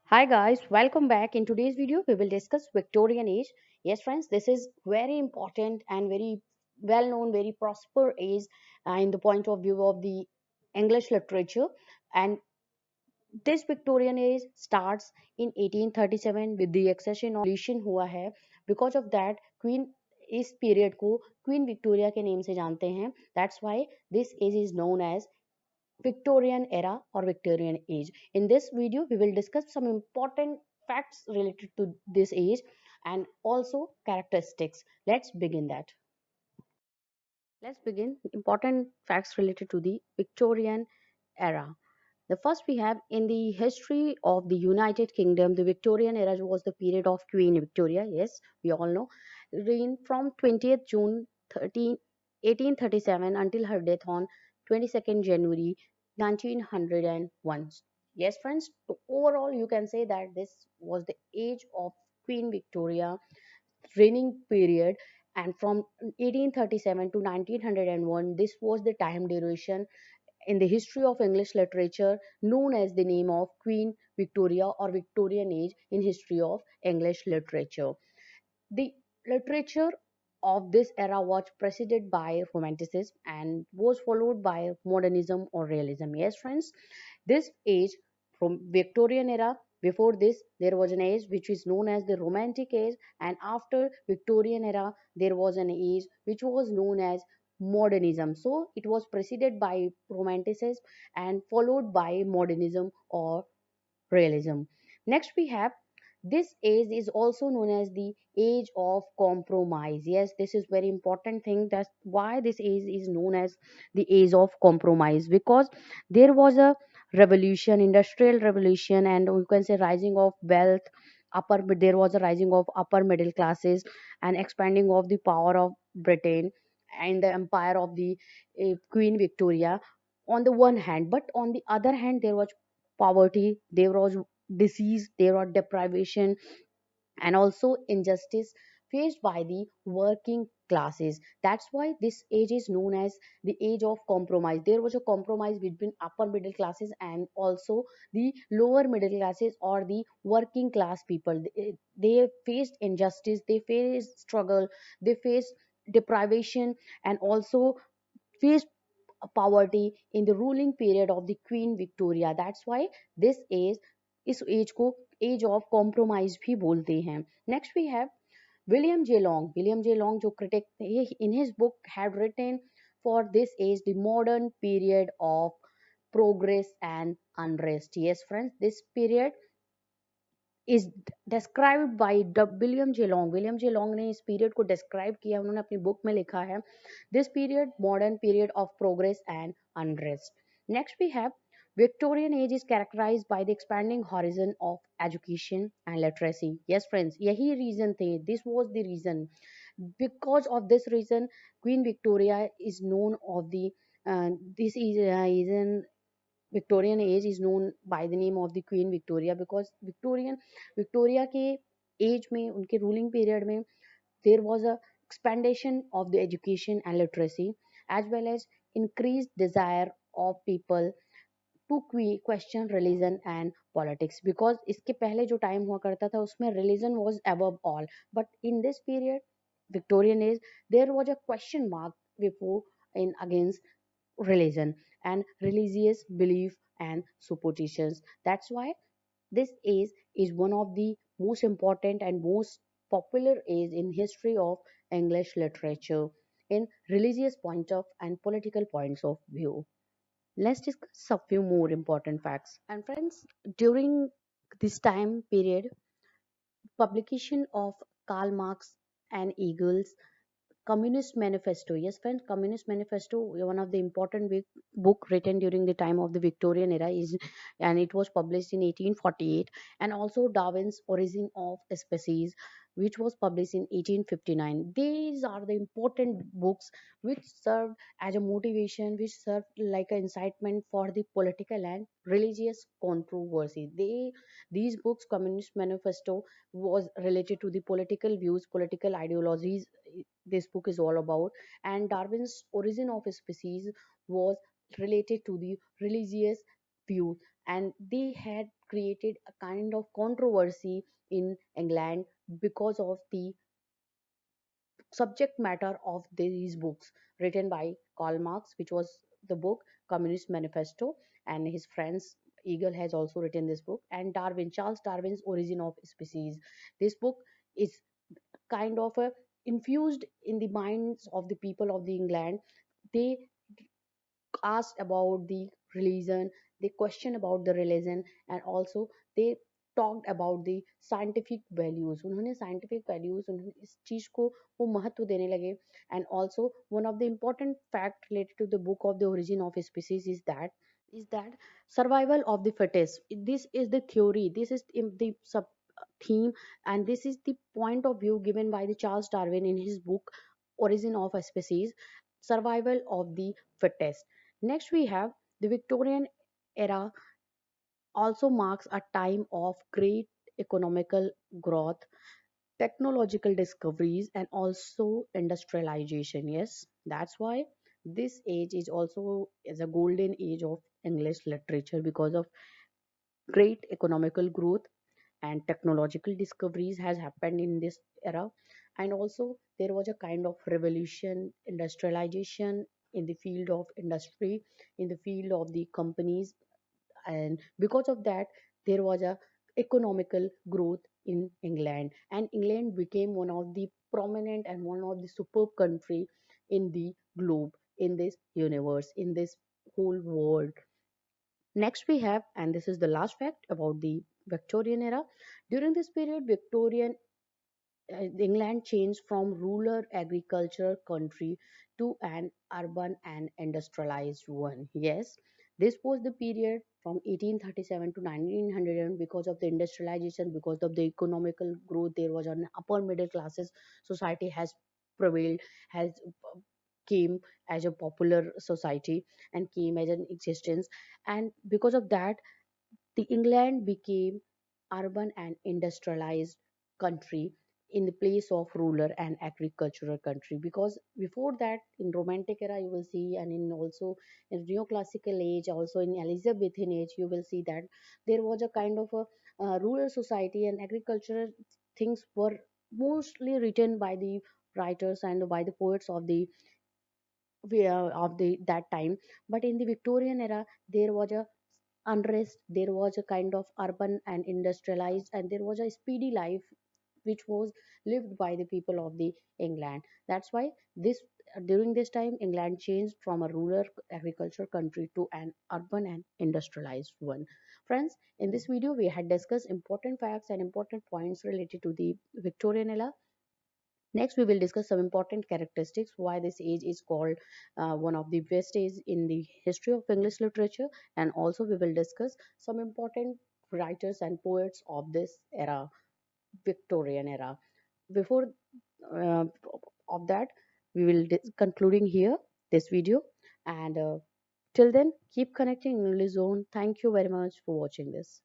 Hi guys, welcome back. In today's video, we will discuss Victorian age. Yes, friends, this is very important and very well known, very prosper age in the point of view of the English literature. And this Victorian age starts in 1837 with the accession of revolution हुआ है. Because of that, Queen इस period को Queen Victoria के name से जानते हैं. That's why this age is known as Victorian era or Victorian age. In this video, we will discuss some important facts related to this age and also characteristics. Let's begin that. Let's begin important facts related to the Victorian era. The first we have in the history of the United Kingdom, the Victorian era was the period of Queen Victoria. Yes, we all know. Reign from 20th June 1837 until her death on 22nd January 1901. Yes, friends, so overall you can say that this was the age of Queen Victoria reigning period, and from 1837 to 1901 this was the time duration in the history of English literature known as the name of Queen Victoria or Victorian age in history of English literature. The literature of this era was preceded by Romanticism and was followed by Modernism or Realism. Yes, friends, this age from Victorian era, before this, there was an age which is known as the Romantic age, and after Victorian era, there was an age which was known as Modernism. So it was preceded by Romanticism and followed by Modernism or Realism. Next, we have this age is also known as the age of compromise. Yes, this is very important thing. That's why this age is known as the age of compromise, because there was a revolution, industrial revolution, and we can say rising of wealth. There was a rising of upper middle classes and expanding of the power of Britain and the empire of the Queen Victoria on the one hand, but on the other hand there was poverty, there was disease, there was deprivation, and also injustice faced by the working classes. That's why this age is known as the age of compromise. There was a compromise between upper middle classes and also the lower middle classes or the working class people. They faced injustice, they faced struggle, they faced deprivation, and also faced poverty in the ruling period of the Queen Victoria. That's why this age इस age को age of compromise भी बोलते हैं. Next we have William J Long जो critic in his book had written for this age the modern period of progress and unrest. Yes, friends, this period is described by William J long. William J long ने इस period को describe किया, उन्होंने अपनी book में लिखा है this period modern period of progress and unrest. Next we have Victorian age is characterized by the expanding horizon of education and literacy. Yes, friends, यही reason थे. This was the reason. Because of this reason, Queen Victoria is known of the this is an Victorian age is known by the name of the Queen Victoria, because Victoria के age में, उनके ruling period में, there was a expansion of the education and literacy, as well as increased desire of people to question religion and politics. Because इसके पहले जो time हुआ करता था उसमें religion was above all, but in this period Victorian age there was a question mark before in against religion and religious belief and superstitions. That's why this age is one of the most important and most popular age in history of English literature in religious point of and political points of view. Let's discuss a few more important facts. And friends, during this time period, publication of Karl Marx and Eagles Communist Manifesto. Yes, friends, Communist Manifesto, one of the important book written during the time of the Victorian era is, and it was published in 1848. And also Darwin's Origin of Species, which was published in 1859. These are the important books which served as a motivation, which served like an incitement for the political and religious controversy. These books, Communist Manifesto, was related to the political views, political ideologies this book is all about, and Darwin's Origin of Species was related to the religious views. and they had created a kind of controversy in England because of the subject matter of these books written by Karl Marx, which was the book Communist Manifesto, and his friends Eagle has also written this book, and Darwin, Charles Darwin's Origin of Species. This book is kind of a infused in the minds of the people of the England. They asked about the religion, they questioned about the religion, and also they talked about the scientific values. उन्होंने scientific values, उन्होंने इस चीज को वो महत्व देने लगे. And also one of the important fact related to the book of the origin of species is that survival of the fittest. This is the theory, this is in the sub theme, and this is the point of view given by the Charles Darwin in his book Origin of a Species, survival of the fittest. Next we have the Victorian era, also marks a time of great economical growth, technological discoveries, and also industrialization. Yes, that's why this age is a golden age of English literature because of great economical growth and technological discoveries has happened in this era. And also there was a kind of revolution, industrialization in the field of industry, in the field of the companies, and because of that there was a economical growth in England, and England became one of the prominent and one of the superb country in the globe, in this universe, in this whole world. Next we have, and this is the last fact about the Victorian era. During this period, England changed from rural agricultural country to an urban and industrialized one. Yes, this was the period from 1837 to 1900 because of the industrialization, because of the economical growth. There was an upper middle classes society has prevailed, has came as a popular society and came as an existence, and because of that the England became urban and industrialized country in the place of rural and agricultural country. Because before that in romantic era you will see, and in also in neoclassical age, also in Elizabethan age, you will see that there was a kind of a rural society, and agricultural things were mostly written by the writers and by the poets of the of the that time. But in the Victorian era there was a unrest, there was a kind of urban and industrialized, and there was a speedy life which was lived by the people of the England. That's why this during this time England changed from a rural agriculture country to an urban and industrialized one. Friends, in this video we had discussed important facts and important points related to the Victorian era. Next, we will discuss some important characteristics why this age is called one of the best ages in the history of English literature, and also we will discuss some important writers and poets of this era, Victorian era. Before uh, of that, we will concluding here this video, and till then, keep connecting English Zone. Thank you very much for watching this.